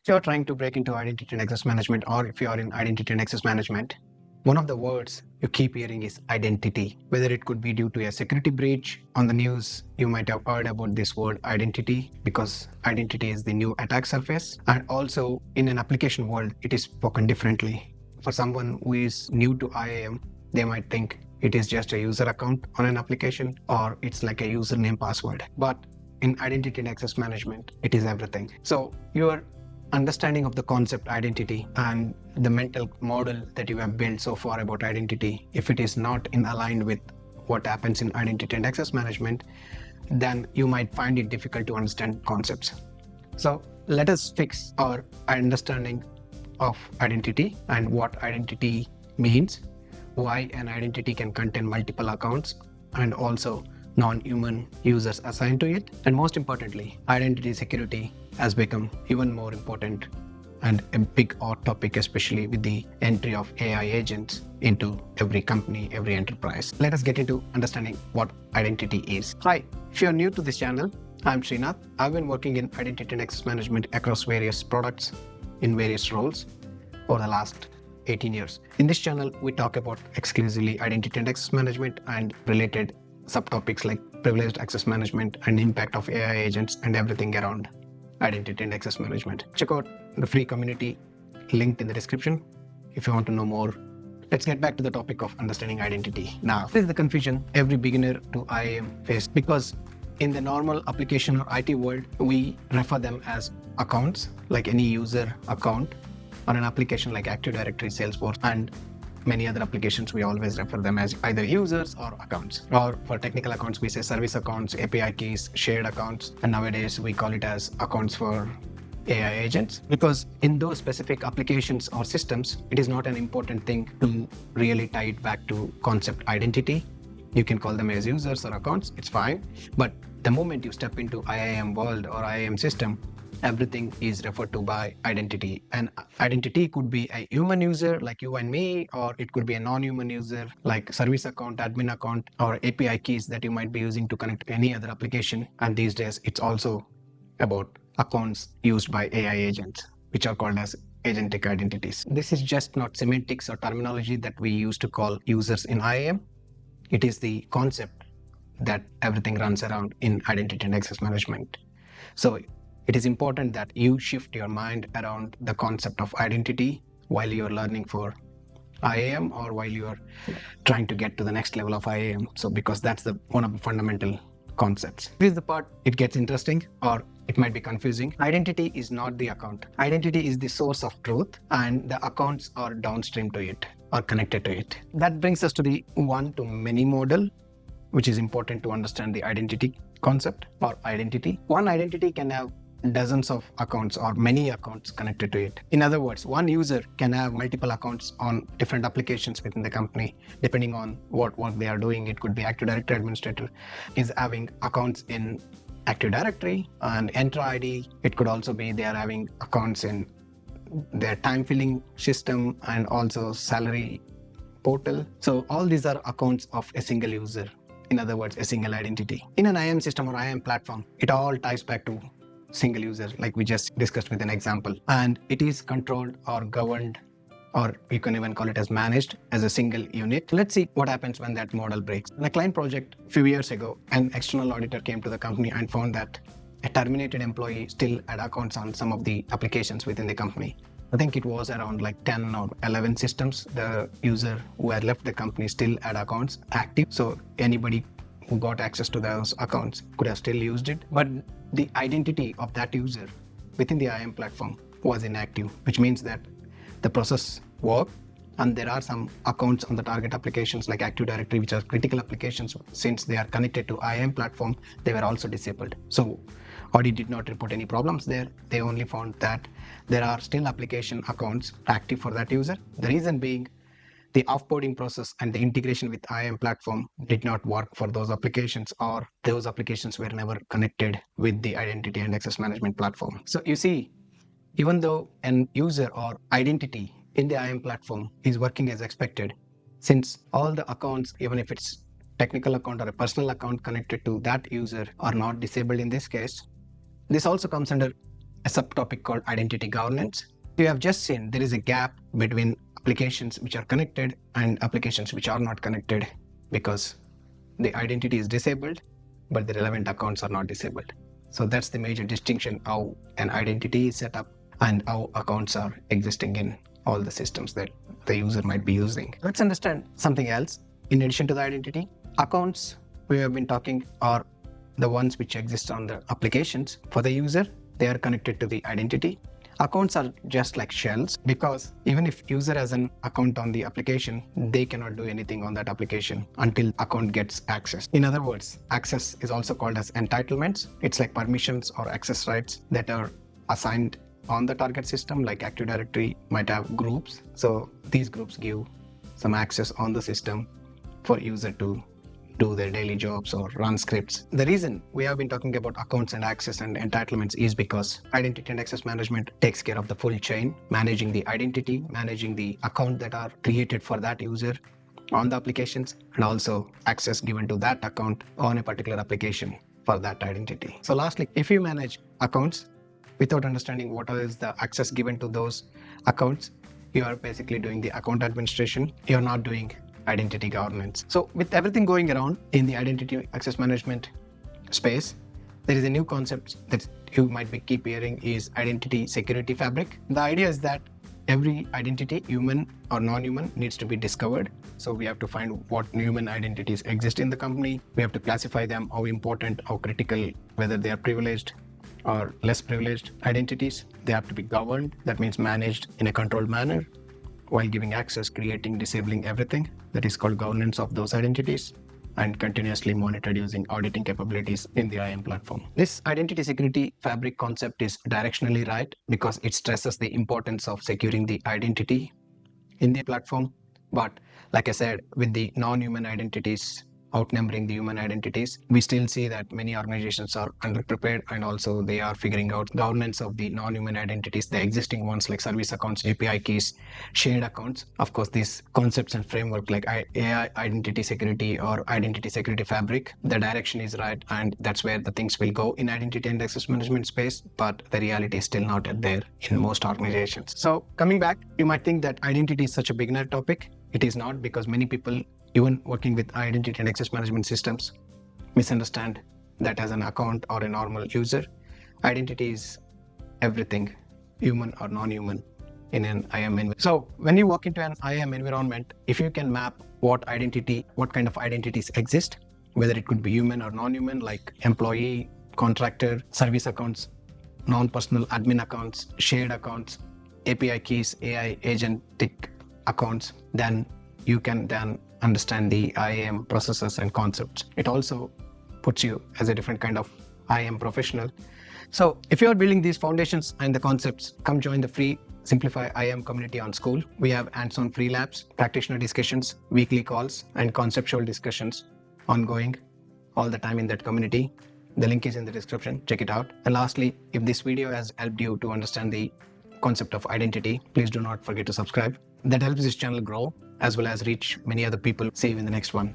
you're trying to break into identity and access management, or if you are in identity and access management, one of the words you keep hearing is identity. Whether it could be due to a security breach on the news, you might have heard about this word identity because identity is the new attack surface. And also in an application world, it is spoken differently. For someone who is new to IAM, they might think it is just a user account on an application or it's like a username password. But in identity and access management, it is everything. So your understanding of the concept identity and the mental model that you have built so far about identity, if it is not in aligned with what happens in identity and access management, then you might find it difficult to understand concepts. So let us fix our understanding of identity and what identity means, why an identity can contain multiple accounts and also non-human users assigned to it. And most importantly, identity security has become even more important and a big hot topic, especially with the entry of AI agents into every company, every enterprise. Let us get into understanding what identity is. Hi, if you're new to this channel, I'm Srinath. I've been working in identity and access management across various products in various roles for the last 18 years. In this channel, we talk about exclusively identity and access management and related subtopics like privileged access management and impact of AI agents and everything around identity and access management. Check out the free community linked in the description if you want to know more. Let's get back to the topic of understanding identity. Now, this is the confusion every beginner to IAM face, because in the normal application or IT world, we refer them as accounts, like any user account, or an application like Active Directory, Salesforce, and many other applications, we always refer them as either users or accounts. Or for technical accounts, we say service accounts, API keys, shared accounts, and nowadays we call it as accounts for AI agents, because in those specific applications or systems, it is not an important thing to really tie it back to concept identity. You can call them as users or accounts, it's fine. But the moment you step into IAM world or IAM system, everything is referred to by identity. And identity could be a human user like you and me, or it could be a non-human user like service account, admin account, or API keys that you might be using to connect to any other application. And these days, it's also about accounts used by AI agents, which are called as agentic identities. This is just not semantics or terminology that we use to call users in IAM. It is the concept that everything runs around in identity and access management. So it is important that you shift your mind around the concept of identity while you're learning for IAM or while you're trying to get to the next level of IAM. So because that's one of the fundamental concepts. This is the part it gets interesting, or it might be confusing. Identity is not the account. Identity is the source of truth, and the accounts are downstream to it or connected to it. That brings us to the one-to-many model, which is important to understand the identity concept or identity. One identity can have dozens of accounts or many accounts connected to it. In other words, one user can have multiple accounts on different applications within the company, depending on what work they are doing. It could be Active Directory administrator is having accounts in Active Directory and Entra ID. It could also be they are having accounts in their time filling system and also salary portal. So all these are accounts of a single user. In other words, a single identity. In an IAM system or IAM platform, it all ties back to single user, like we just discussed with an example. And it is controlled or governed, or you can even call it as managed as a single unit. Let's see what happens when that model breaks. In a client project a few years ago, an external auditor came to the company and found that a terminated employee still had accounts on some of the applications within the company. I think it was around like 10 or 11 systems. The user who had left the company still had accounts active. So anybody who got access to those accounts could have still used it. But the identity of that user within the IAM platform was inactive, which means that the process worked and there are some accounts on the target applications like Active Directory, which are critical applications. Since they are connected to IAM platform, they were also disabled. So audit did not report any problems there. They only found that there are still application accounts active for that user. The reason being the offboarding process and the integration with IAM platform did not work for those applications, or those applications were never connected with the identity and access management platform. So you see, even though an user or identity in the IAM platform is working as expected, since all the accounts, even if it's technical account or a personal account connected to that user, are not disabled in this case, this also comes under a subtopic called identity governance. You have just seen there is a gap between applications which are connected and applications which are not connected because the identity is disabled, but the relevant accounts are not disabled. So that's the major distinction how an identity is set up and how accounts are existing in all the systems that the user might be using. Let's understand something else. In addition to the identity, accounts we have been talking are the ones which exist on the applications. For the user, they are connected to the identity. Accounts are just like shells because even if user has an account on the application, they cannot do anything on that application until account gets access. In other words, access is also called as entitlements. It's like permissions or access rights that are assigned on the target system. Like Active Directory might have groups. So these groups give some access on the system for user to do their daily jobs or run scripts. The reason we have been talking about accounts and access and entitlements is because identity and access management takes care of the full chain, managing the identity, managing the account that are created for that user on the applications, and also access given to that account on a particular application for that identity. So lastly, if you manage accounts without understanding what is the access given to those accounts, you are basically doing the account administration. You're not doing identity governance. So with everything going around in the identity access management space, there is a new concept that you might be keep hearing is identity security fabric. The idea is that every identity, human or non-human, needs to be discovered. So we have to find what human identities exist in the company. We have to classify them, how important, how critical, whether they are privileged or less privileged identities. They have to be governed. That means managed in a controlled manner, while giving access, creating, disabling everything. That is called governance of those identities, and continuously monitored using auditing capabilities in the IAM platform. This identity security fabric concept is directionally right because it stresses the importance of securing the identity in the platform. But like I said, with the non-human identities outnumbering the human identities, we still see that many organizations are underprepared, and also they are figuring out governance of the non-human identities, the existing ones like service accounts, API keys, shared accounts. Of course, these concepts and framework like AI identity security or identity security fabric, the direction is right, and that's where the things will go in identity and access management space. But the reality is still not there in most organizations. So coming back, you might think that identity is such a beginner topic. It is not, because many people, even working with identity and access management systems, misunderstand that as an account or a normal user. Identity is everything, human or non-human, in an IAM environment. So when you walk into an IAM environment, if you can map what kind of identities exist, whether it could be human or non-human, like employee, contractor, service accounts, non-personal admin accounts, shared accounts, API keys, AI agentic accounts, then you can then understand the IAM processes and concepts. It also puts you as a different kind of IAM professional. So if you are building these foundations and the concepts, come join the free Simplify IAM community on School. We have hands-on free labs, practitioner discussions, weekly calls, and conceptual discussions ongoing all the time in that community. The link is in the description. Check it out. And lastly, if this video has helped you to understand the concept of identity, please do not forget to subscribe. That helps this channel grow as well as reach many other people. See you in the next one.